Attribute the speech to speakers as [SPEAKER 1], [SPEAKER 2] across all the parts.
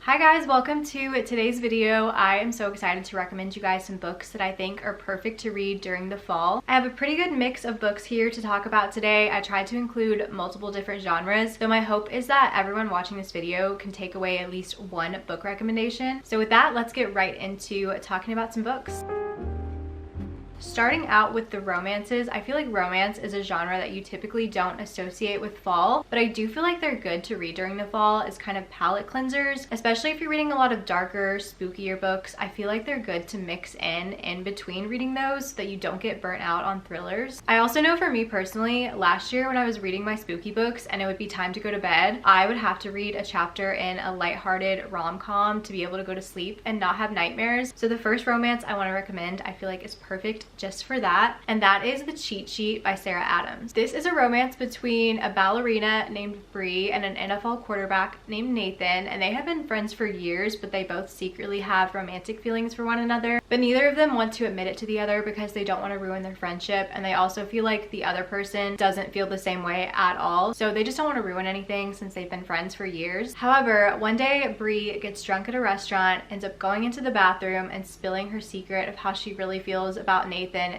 [SPEAKER 1] Hi guys, welcome to today's video. I am so excited to recommend you guys some books that I think are perfect to read during the fall. I have a pretty good mix of books here to talk about today. I tried to include multiple different genres, so my hope is that everyone watching this video can take away at least one book recommendation. So with that, let's get right into talking about some books. Starting out with the romances, I feel like romance is a genre that you typically don't associate with fall, but I do feel like they're good to read during the fall as kind of palette cleansers, especially if you're reading a lot of darker, spookier books. I feel like they're good to mix in between reading those so that you don't get burnt out on thrillers. I also know for me personally, last year when I was reading my spooky books and it would be time to go to bed, I would have to read a chapter in a lighthearted rom-com to be able to go to sleep and not have nightmares. So the first romance I want to recommend, I feel like is perfect just for that, and that is The Cheat Sheet by Sarah Adams. This is a romance between a ballerina named Bree and an NFL quarterback named Nathan, and they have been friends for years, but they both secretly have romantic feelings for one another, but neither of them want to admit it to the other because they don't want to ruin their friendship, and they also feel like the other person doesn't feel the same way at all, so they just don't want to ruin anything since they've been friends for years. However, one day Bree gets drunk at a restaurant, ends up going into the bathroom and spilling her secret of how she really feels about Nathan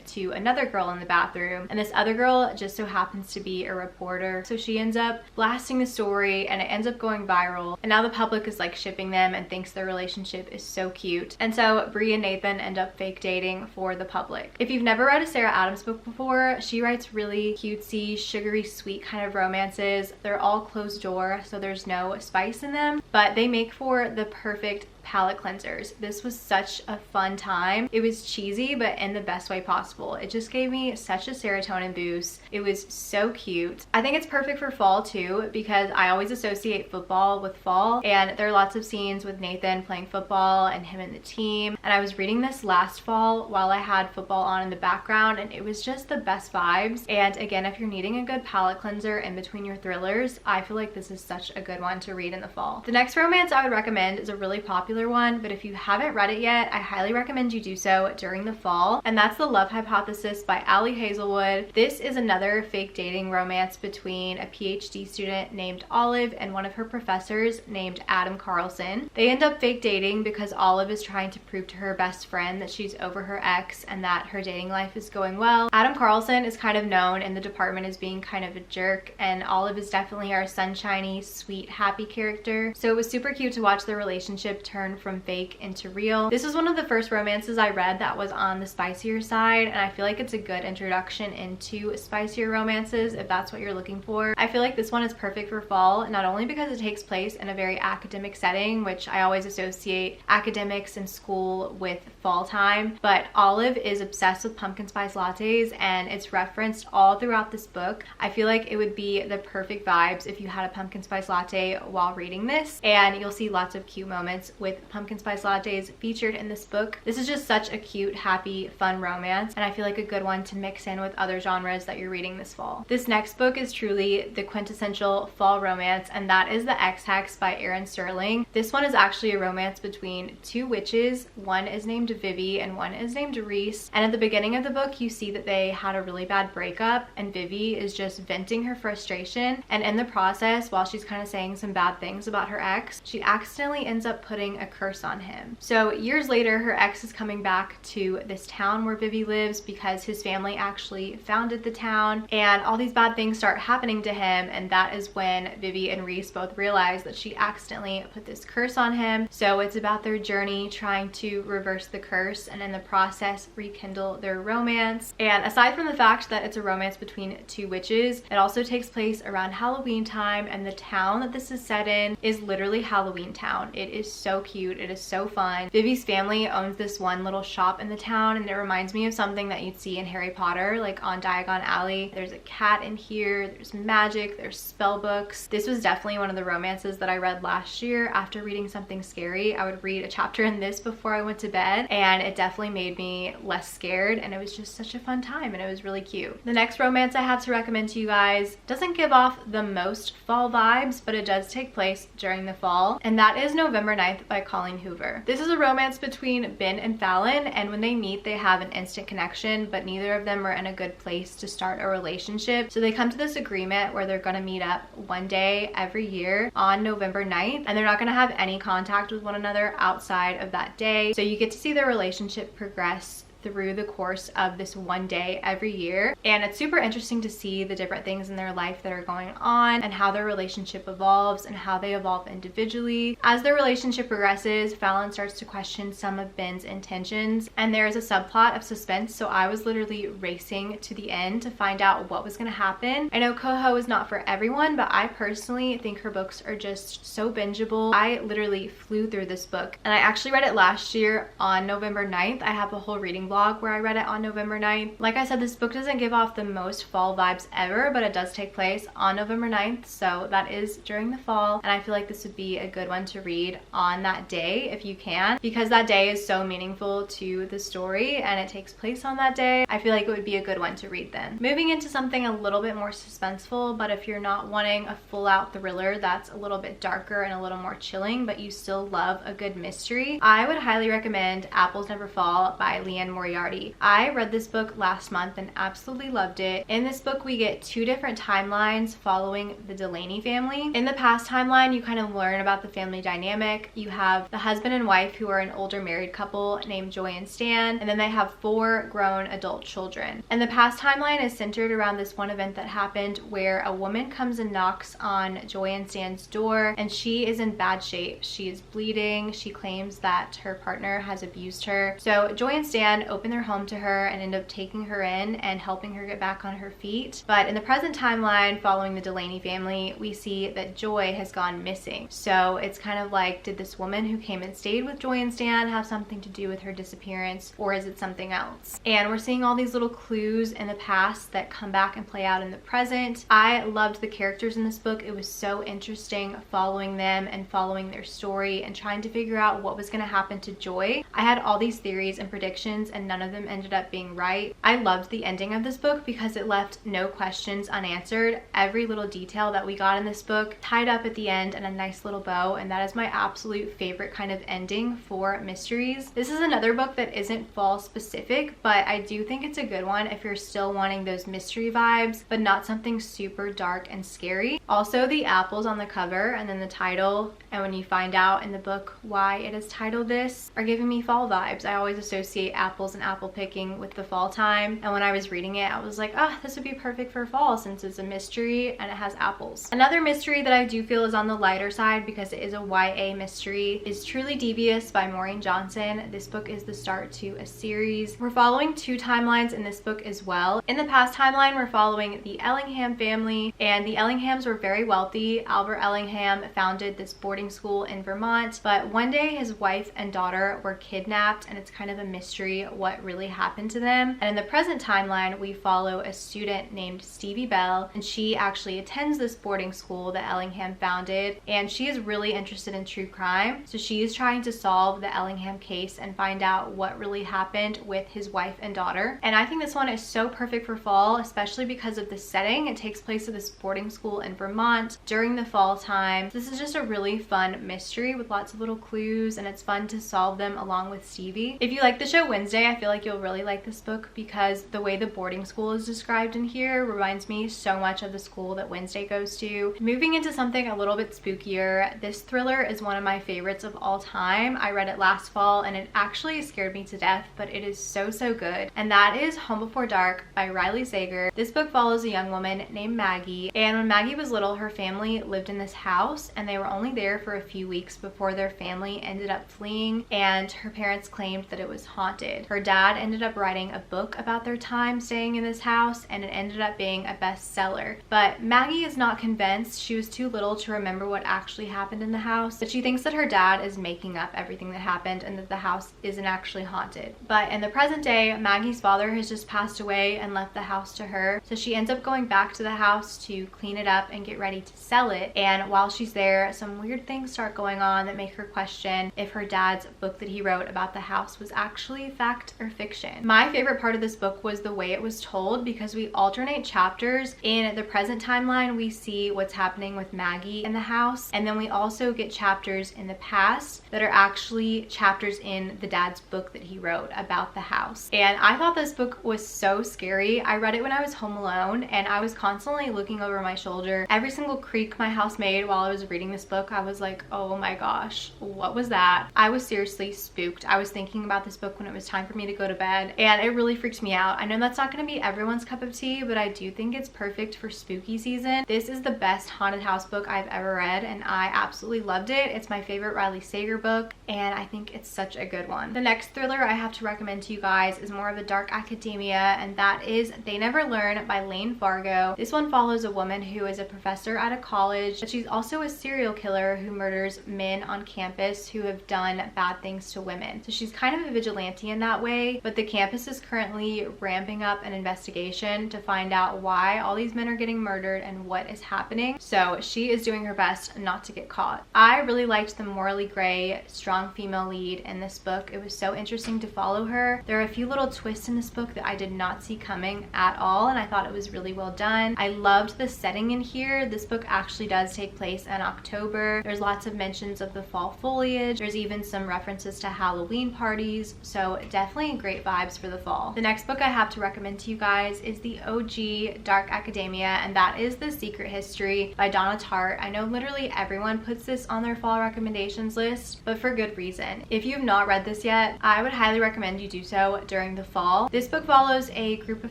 [SPEAKER 1] to another girl in the bathroom, and this other girl just so happens to be a reporter, so she ends up blasting the story and it ends up going viral, and now the public is like shipping them and thinks their relationship is so cute, and so Bree and Nathan end up fake dating for the public. If you've never read a Sarah Adams book before, she writes really cutesy, sugary sweet kind of romances. They're all closed door, so there's no spice in them, but they make for the perfect palette cleansers. This was such a fun time. It was cheesy, but in the best way possible. It just gave me such a serotonin boost. It was so cute. I think it's perfect for fall too, because I always associate football with fall, and there are lots of scenes with Nathan playing football and him and the team, and I was reading this last fall while I had football on in the background, and it was just the best vibes. And again, if you're needing a good palette cleanser in between your thrillers, I feel like this is such a good one to read in the fall. The next romance I would recommend is a really popular one, but if you haven't read it yet, I highly recommend you do so during the fall, and that's The Love Hypothesis by Ali Hazelwood. This is another fake dating romance between a PhD student named Olive and one of her professors named Adam Carlson. They end up fake dating because Olive is trying to prove to her best friend that she's over her ex and that her dating life is going well. Adam Carlson is kind of known in the department as being kind of a jerk, and Olive is definitely our sunshiny, sweet, happy character, so it was super cute to watch their relationship turn from fake into real. This was one of the first romances I read that was on the spicier side, and I feel like it's a good introduction into spicier romances if that's what you're looking for. I feel like this one is perfect for fall, not only because it takes place in a very academic setting, which I always associate academics and school with fall time, but Olive is obsessed with pumpkin spice lattes, and it's referenced all throughout this book. I feel like it would be the perfect vibes if you had a pumpkin spice latte while reading this, and you'll see lots of cute moments with pumpkin spice lattes featured in this book. This is just such a cute, happy, fun romance, and I feel like a good one to mix in with other genres that you're reading this fall. This next book is truly the quintessential fall romance, and that is the X Hex by Erin Sterling. This one is actually a romance between two witches. One is named Vivi and one is named Reese, and at the beginning of the book you see that they had a really bad breakup, and Vivi is just venting her frustration, and in the process, while she's kind of saying some bad things about her ex, she accidentally ends up putting a curse on him. So years later, her ex is coming back to this town where Vivi lives because his family actually founded the town, and all these bad things start happening to him, and that is when Vivi and Reese both realize that she accidentally put this curse on him. So it's about their journey trying to reverse the curse and in the process rekindle their romance. And aside from the fact that it's a romance between two witches, it also takes place around Halloween time, and the town that this is set in is literally Halloween Town. It is so cute. It is so fun. Vivi's family owns this one little shop in the town, and it reminds me of something that you'd see in Harry Potter, like on Diagon Alley. There's a cat in here, there's magic, there's spell books. This was definitely one of the romances that I read last year. After reading something scary, I would read a chapter in this before I went to bed, and it definitely made me less scared, and it was just such a fun time, and it was really cute. The next romance I have to recommend to you guys doesn't give off the most fall vibes, but it does take place during during the fall, and that is November 9th by Colleen Hoover. This is a romance between Ben and Fallon, and when they meet, they have an instant connection, but neither of them are in a good place to start a relationship. So they come to this agreement where they're gonna meet up one day every year on November 9th, and they're not gonna have any contact with one another outside of that day. So you get to see their relationship progress through the course of this one day every year, and it's super interesting to see the different things in their life that are going on and how their relationship evolves and how they evolve individually. As their relationship progresses, Fallon starts to question some of Ben's intentions, and there's a subplot of suspense, so I was literally racing to the end to find out what was going to happen. I know Coho is not for everyone, but I personally think her books are just so bingeable. I literally flew through this book, and I actually read it last year on November 9th. I have a whole reading blog where I read it on November 9th. Like I said, this book doesn't give off the most fall vibes ever, but it does take place on November 9th, so that is during the fall, and I feel like this would be a good one to read on that day if you can, because that day is so meaningful to the story and it takes place on that day. I feel like it would be a good one to read then. Moving into something a little bit more suspenseful, but if you're not wanting a full-out thriller that's a little bit darker and a little more chilling, but you still love a good mystery, I would highly recommend Apples Never Fall by Leanne Moriarty. I read this book last month and absolutely loved it. In this book, we get two different timelines following the Delaney family. In the past timeline, you kind of learn about the family dynamic. You have the husband and wife who are an older married couple named Joy and Stan, and then they have 4 grown adult children. And the past timeline is centered around this one event that happened where a woman comes and knocks on Joy and Stan's door, and she is in bad shape. She is bleeding. She claims that her partner has abused her. So Joy and Stan open their home to her and end up taking her in and helping her get back on her feet. But in the present timeline following the Delaney family, we see that Joy has gone missing. So it's kind of like, did this woman who came and stayed with Joy and Stan have something to do with her disappearance, or is it something else? And we're seeing all these little clues in the past that come back and play out in the present. I loved the characters in this book. It was so interesting following them and following their story and trying to figure out what was going to happen to Joy. I had all these theories and predictions and none of them ended up being right. I loved the ending of this book because it left no questions unanswered. Every little detail that we got in this book tied up at the end in a nice little bow, and that is my absolute favorite kind of ending for mysteries. This is another book that isn't fall specific, but I do think it's a good one if you're still wanting those mystery vibes, but not something super dark and scary. Also, the apples on the cover and then the title, and when you find out in the book why it is titled this, are giving me fall vibes. I always associate apples and apple picking with the fall time, and when I was reading it, I was like, oh, this would be perfect for fall since it's a mystery and it has apples. Another mystery that I do feel is on the lighter side because it is a YA mystery is Truly Devious by Maureen Johnson. This book is the start to a series. We're following 2 timelines in this book as well. In the past timeline, we're following the Ellingham family, and the Ellinghams were very wealthy. Albert Ellingham founded this boarding school in Vermont, but one day his wife and daughter were kidnapped, and it's kind of a mystery what really happened to them. And in the present timeline, we follow a student named Stevie Bell, and she actually attends this boarding school that Ellingham founded, and she is really interested in true crime. So she is trying to solve the Ellingham case and find out what really happened with his wife and daughter. And I think this one is so perfect for fall, especially because of the setting. It takes place at this boarding school in Vermont during the fall time. This is just a really fun mystery with lots of little clues, and it's fun to solve them along with Stevie. If you like the show Wednesday, I feel like you'll really like this book because the way the boarding school is described in here reminds me so much of the school that Wednesday goes to. Moving into something a little bit spookier, this thriller is one of my favorites of all time. I read it last fall and it actually scared me to death, but it is so good, and that is Home Before Dark by Riley Sager. This book follows a young woman named Maggie, and when Maggie was little, her family lived in this house and they were only there for a few weeks before their family ended up fleeing, and her parents claimed that it was haunted. Her dad ended up writing a book about their time staying in this house, and it ended up being a bestseller. But Maggie is not convinced. She was too little to remember what actually happened in the house, but she thinks that her dad is making up everything that happened and that the house isn't actually haunted. But in the present day, Maggie's father has just passed away and left the house to her, so she ends up going back to the house to clean it up and get ready to sell it. And while she's there, some weird things start going on that make her question if her dad's book that he wrote about the house was actually fact fact or fiction. My favorite part of this book was the way it was told, because we alternate chapters. In the present timeline, we see what's happening with Maggie in the house, and then we also get chapters in the past that are actually chapters in the dad's book that he wrote about the house. And I thought this book was so scary. I read it when I was home alone, and I was constantly looking over my shoulder. Every single creak my house made while I was reading this book, I was like, oh my gosh, what was that? I was seriously spooked. I was thinking about this book when it was time for me to go to bed, and it really freaked me out. I know that's not going to be everyone's cup of tea, but I do think it's perfect for spooky season. This is the best haunted house book I've ever read, and I absolutely loved it. It's my favorite Riley Sager book, and I think it's such a good one. The next thriller I have to recommend to you guys is more of a dark academia, and that is They Never Learn by Lane Fargo. This one follows a woman who is a professor at a college, but she's also a serial killer who murders men on campus who have done bad things to women. So she's kind of a vigilante in that way, but the campus is currently ramping up an investigation to find out why all these men are getting murdered and what is happening. So she is doing her best not to get caught. I really liked the morally gray, strong female lead in this book. It was so interesting to follow her. There are a few little twists in this book that I did not see coming at all, and I thought it was really well done. I loved the setting in here. This book actually does take place in October. There's lots of mentions of the fall foliage. There's even some references to Halloween parties, so definitely great vibes for the fall. The next book I have to recommend to you guys is the OG Dark Academia, and that is The Secret History by Donna Tartt. I know literally everyone puts this on their fall recommendations list, but for good reason. If you've not read this yet, I would highly recommend you do so during the fall. This book follows a group of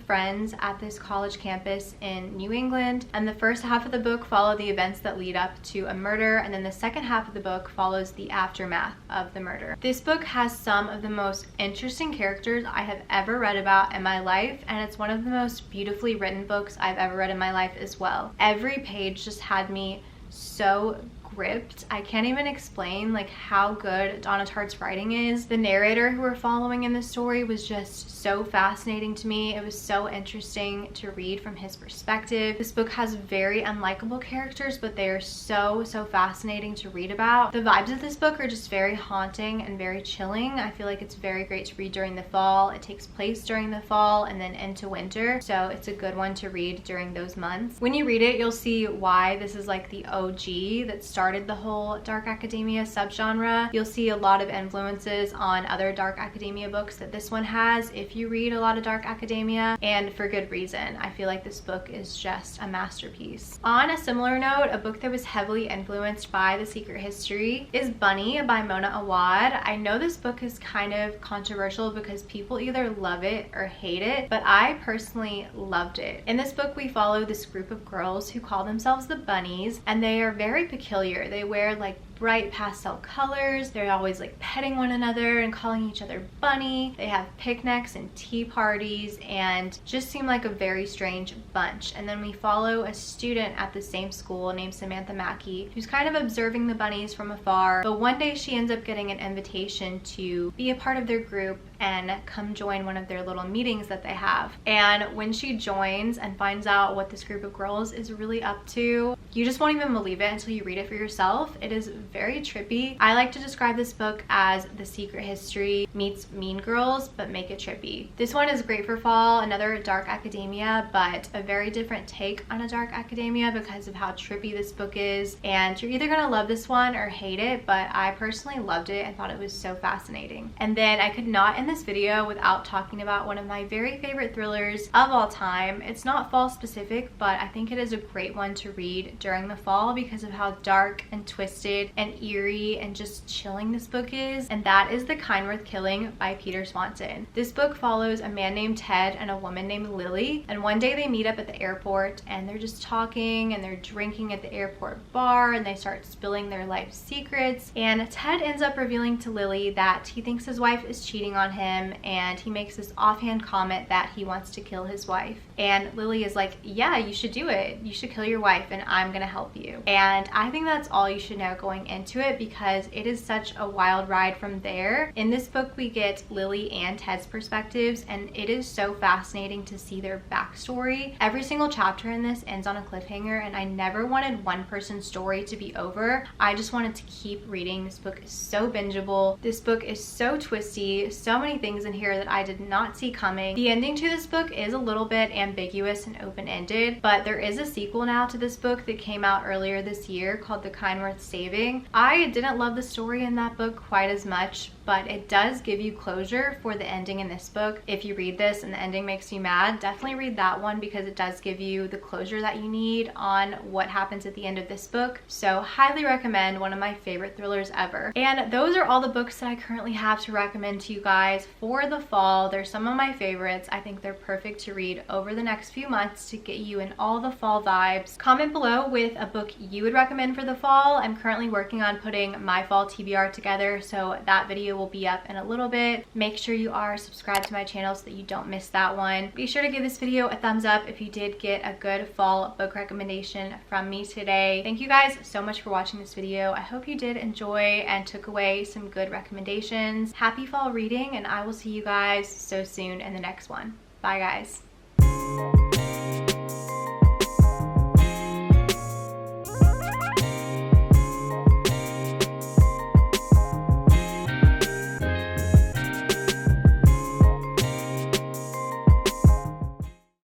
[SPEAKER 1] friends at this college campus in New England, and the first half of the book follow the events that lead up to a murder, and then the second half of the book follows the aftermath of the murder. This book has some of the most interesting characters I have ever read about in my life, and it's one of the most beautifully written books I've ever read in my life as well. Every page just had me so gripped. I can't even explain like how good Donna Tartt's writing is. The narrator who we're following in the story was just so fascinating to me. It was so interesting to read from his perspective. This book has very unlikable characters, but they are so fascinating to read about. The vibes of this book are just very haunting and very chilling. I feel like it's very great to read during the fall. It takes place during the fall and then into winter, so it's a good one to read during those months. When you read it, you'll see why this is like the OG that started the whole dark academia subgenre. You'll see a lot of influences on other dark academia books that this one has if you read a lot of dark academia, and for good reason. I feel like this book is just a masterpiece. On a similar note, a book that was heavily influenced by The Secret History is Bunny by Mona Awad. I know this book is kind of controversial because people either love it or hate it, but I personally loved it. In this book, we follow this group of girls who call themselves the Bunnies, and they are very peculiar. They wear like bright pastel colors. They're always like petting one another and calling each other bunny. They have picnics and tea parties and just seem like a very strange bunch. And then we follow a student at the same school named Samantha Mackey, who's kind of observing the bunnies from afar. But one day she ends up getting an invitation to be a part of their group and come join one of their little meetings that they have. And when she joins and finds out what this group of girls is really up to, you just won't even believe it until you read it for yourself. It is very trippy. I like to describe this book as The Secret History meets Mean Girls, but make it trippy. This one is great for fall, another dark academia, but a very different take on a dark academia because of how trippy this book is. And you're either gonna love this one or hate it, but I personally loved it and thought it was so fascinating. And then I could not end this video without talking about one of my very favorite thrillers of all time. It's not fall specific, but I think it is a great one to read during the fall because of how dark and twisted and eerie and just chilling this book is, and that is The Kind Worth Killing by Peter Swanson. This book follows a man named Ted and a woman named Lily, and one day they meet up at the airport and they're just talking and they're drinking at the airport bar and they start spilling their life secrets, and Ted ends up revealing to Lily that he thinks his wife is cheating on him, and he makes this offhand comment that he wants to kill his wife, and Lily is like, yeah, you should do it, you should kill your wife and I'm gonna help you. And I think that's all you should know going going into it because it is such a wild ride from there. In this book, we get Lily and Ted's perspectives, and it is so fascinating to see their backstory. Every single chapter in this ends on a cliffhanger, and I never wanted one person's story to be over. I just wanted to keep reading. This book is so bingeable. This book is so twisty. So many things in here that I did not see coming. The ending to this book is a little bit ambiguous and open-ended, but there is a sequel now to this book that came out earlier this year called The Kind Worth Saving. I didn't love the story in that book quite as much, but it does give you closure for the ending in this book. If you read this and the ending makes you mad, definitely read that one because it does give you the closure that you need on what happens at the end of this book. So highly recommend, one of my favorite thrillers ever. And those are all the books that I currently have to recommend to you guys for the fall. They're some of my favorites. I think they're perfect to read over the next few months to get you in all the fall vibes. Comment below with a book you would recommend for the fall. I'm currently working on putting my fall TBR together, so that video will be up in a little bit. Make sure you are subscribed to my channel so that you don't miss that one. Be sure to give this video a thumbs up if you did get a good fall book recommendation from me today. Thank you guys so much for watching this video. I hope you did enjoy and took away some good recommendations. Happy fall reading, and I will see you guys so soon in the next one. Bye guys.